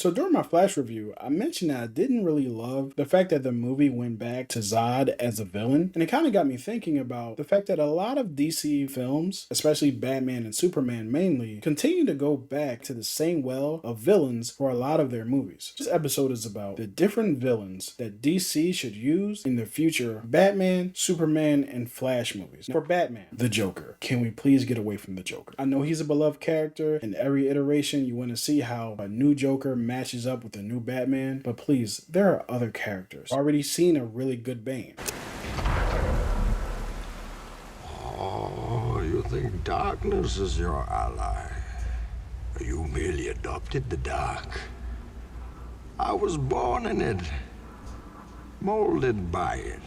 So during my Flash review, I mentioned that I didn't really love the fact that the movie went back to Zod as a villain, and it kind of got me thinking about the fact that a lot of DC films, especially Batman and Superman mainly, continue to go back to the same well of villains for a lot of their movies. This episode is about the different villains that DC should use in the future Batman, Superman, and Flash movies. For Batman, the Joker. Can we please get away from the Joker? I know he's a beloved character. In every iteration, you want to see how a new Joker matches up with a new Batman, but please, there are other characters. Already seen a really good Bane. Oh, you think darkness is your ally? You merely adopted the dark. I was born in it, molded by it.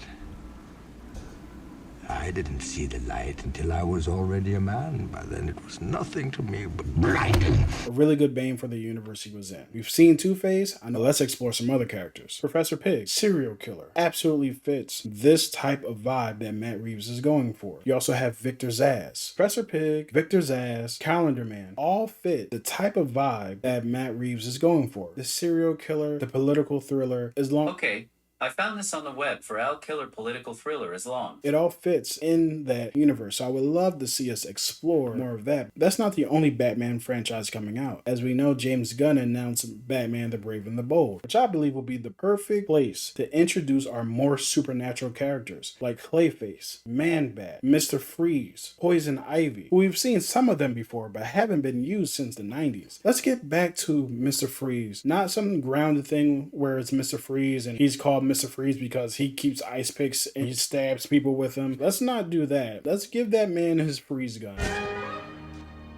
I didn't see the light until I was already a man. By then it was nothing to me but blinding. A really good Bane for the universe he was in. We've seen Two-Face. I know, let's explore some other characters. Professor Pig, serial killer, absolutely fits this type of vibe that Matt Reeves is going for. You also have Victor Zsasz. Professor Pig, Victor Zsasz, Calendar Man, all fit the type of vibe that Matt Reeves is going for. The serial killer, the political thriller, as long... Okay. I found this on the web for Al Killer Political Thriller as long. It all fits in that universe, so I would love to see us explore more of that. That's not the only Batman franchise coming out. As we know, James Gunn announced Batman the Brave and the Bold, which I believe will be the perfect place to introduce our more supernatural characters, like Clayface, Man-Bat, Mr. Freeze, Poison Ivy, who we've seen some of them before, but haven't been used since the 90s. Let's get back to Mr. Freeze. Not some grounded thing where it's Mr. Freeze and he's called Mr. Freeze because he keeps ice picks and he stabs people with them. Let's not do that. Let's give that man his freeze gun.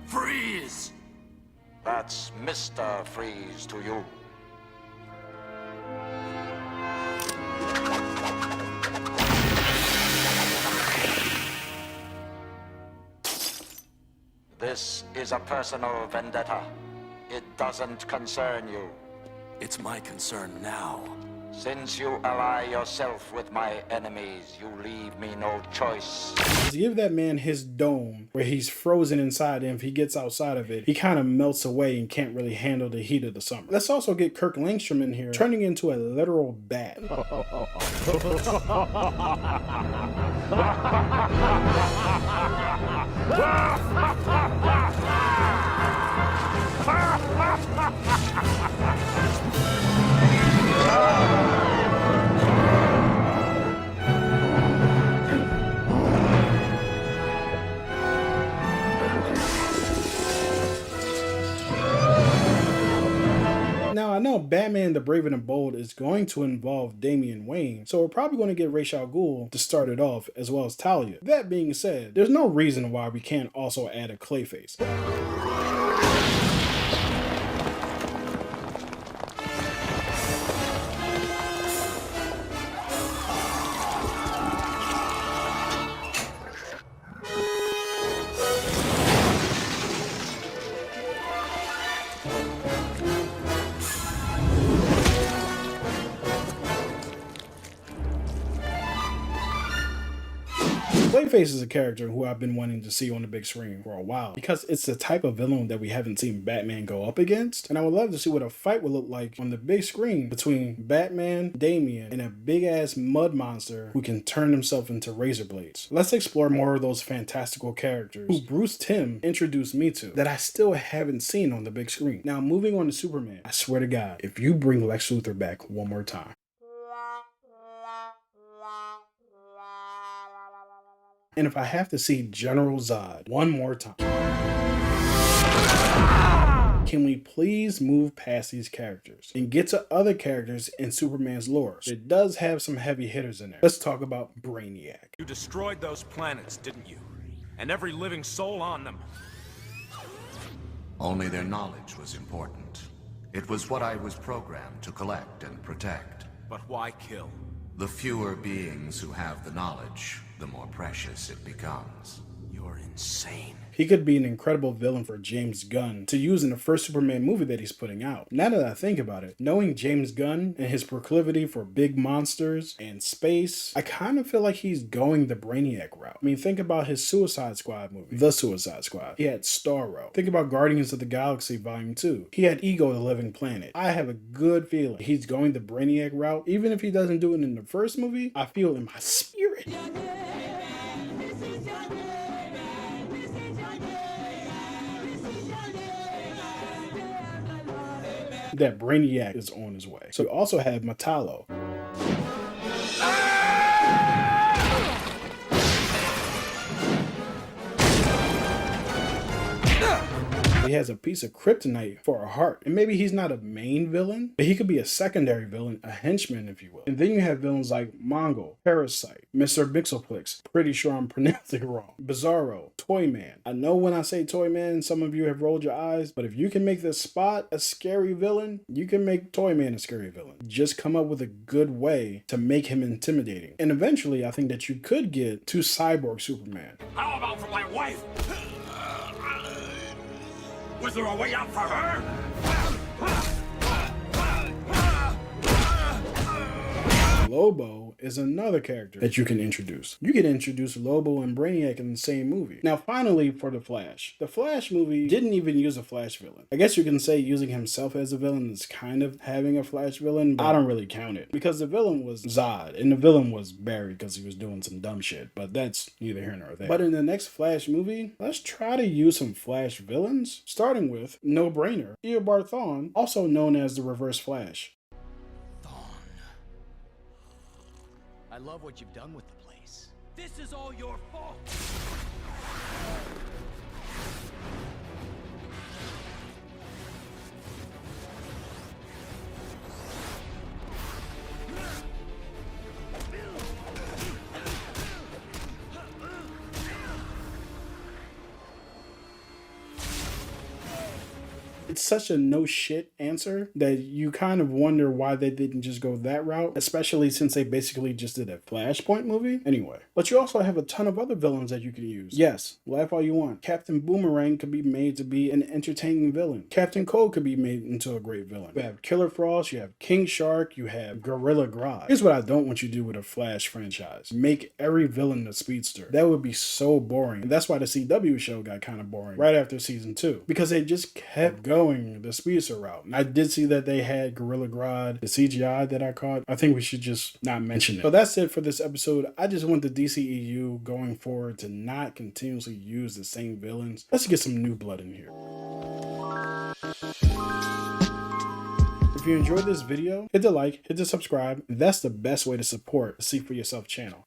Freeze! That's Mr. Freeze to you. This is a personal vendetta. It doesn't concern you. It's my concern now. Since you ally yourself with my enemies, you leave me no choice. Let's give that man his dome where he's frozen inside, and if he gets outside of it, he kind of melts away and can't really handle the heat of the summer. Let's also get Kirk Langstrom in here, turning into a literal bat. Now, I know Batman the Brave and the Bold is going to involve Damian Wayne, so we're probably going to get Ra's al Ghul to start it off, as well as Talia. That being said, there's no reason why we can't also add a Clayface. Clayface is a character who I've been wanting to see on the big screen for a while because it's the type of villain that we haven't seen Batman go up against, and I would love to see what a fight would look like on the big screen between Batman, Damian, and a big ass mud monster who can turn himself into razor blades. Let's explore more of those fantastical characters who Bruce Timm introduced me to that I still haven't seen on the big screen. Now, moving on to Superman, I swear to God, if you bring Lex Luthor back one more time, and if I have to see General Zod one more time, can we please move past these characters and get to other characters in Superman's lore? It does have some heavy hitters in there. Let's talk about Brainiac. You destroyed those planets, didn't you? And every living soul on them. Only their knowledge was important. It was what I was programmed to collect and protect. But why kill? The fewer beings who have the knowledge, the more precious it becomes. You're insane. insane. He could be an incredible villain for James Gunn to use in the first Superman movie that he's putting out. Now that I think about it, knowing James Gunn and his proclivity for big monsters and space, I kind of feel like he's going the Brainiac route. I mean, think about his Suicide Squad movie, The Suicide Squad. He had Starro. Think about Guardians of the Galaxy Volume 2. He had Ego the Living Planet. I have a good feeling he's going the Brainiac route. Even if he doesn't do it in the first movie, I feel in my spirit that Brainiac is on his way. So we also have Metallo. He has a piece of kryptonite for a heart. And maybe he's not a main villain, but he could be a secondary villain, a henchman, if you will. And then you have villains like Mongol, Parasite, Mr. Mixoplex, pretty sure I'm pronouncing it wrong, Bizarro, Toyman. I know when I say Toyman, some of you have rolled your eyes, but if you can make the Spot a scary villain, you can make Toyman a scary villain. Just come up with a good way to make him intimidating. And eventually, I think that you could get to Cyborg Superman. How about for my wife? Was there a way out for her? Lobo is another character that you can introduce. You can introduce Lobo and Brainiac in the same movie. Now, finally, for the Flash. The Flash movie didn't even use a Flash villain. I guess you can say using himself as a villain is kind of having a Flash villain, but I don't really count it because the villain was Zod and the villain was Barry because he was doing some dumb shit, but that's neither here nor there. But in the next Flash movie, let's try to use some Flash villains, starting with No Brainer, Eobard Thawne, also known as the Reverse Flash. I love what you've done with the place. This is all your fault! It's such a no shit answer that you kind of wonder why they didn't just go that route, especially since they basically just did a Flashpoint movie. Anyway, but you also have a ton of other villains that you can use. Yes, laugh all you want. Captain Boomerang could be made to be an entertaining villain. Captain Cold could be made into a great villain. You have Killer Frost, you have King Shark, you have Gorilla Grodd. Here's what I don't want you to do with a Flash franchise. Make every villain a speedster. That would be so boring. And that's why the CW show got kind of boring right after season 2. Because they just kept going the speedster route. I did see that they had Gorilla Grodd, the CGI that I caught. I think we should just not mention it. So that's it for this episode. I just want the DCEU going forward to not continuously use the same villains. Let's get some new blood in here. If you enjoyed this video, hit the like, hit the subscribe. That's the best way to support the See For Yourself channel.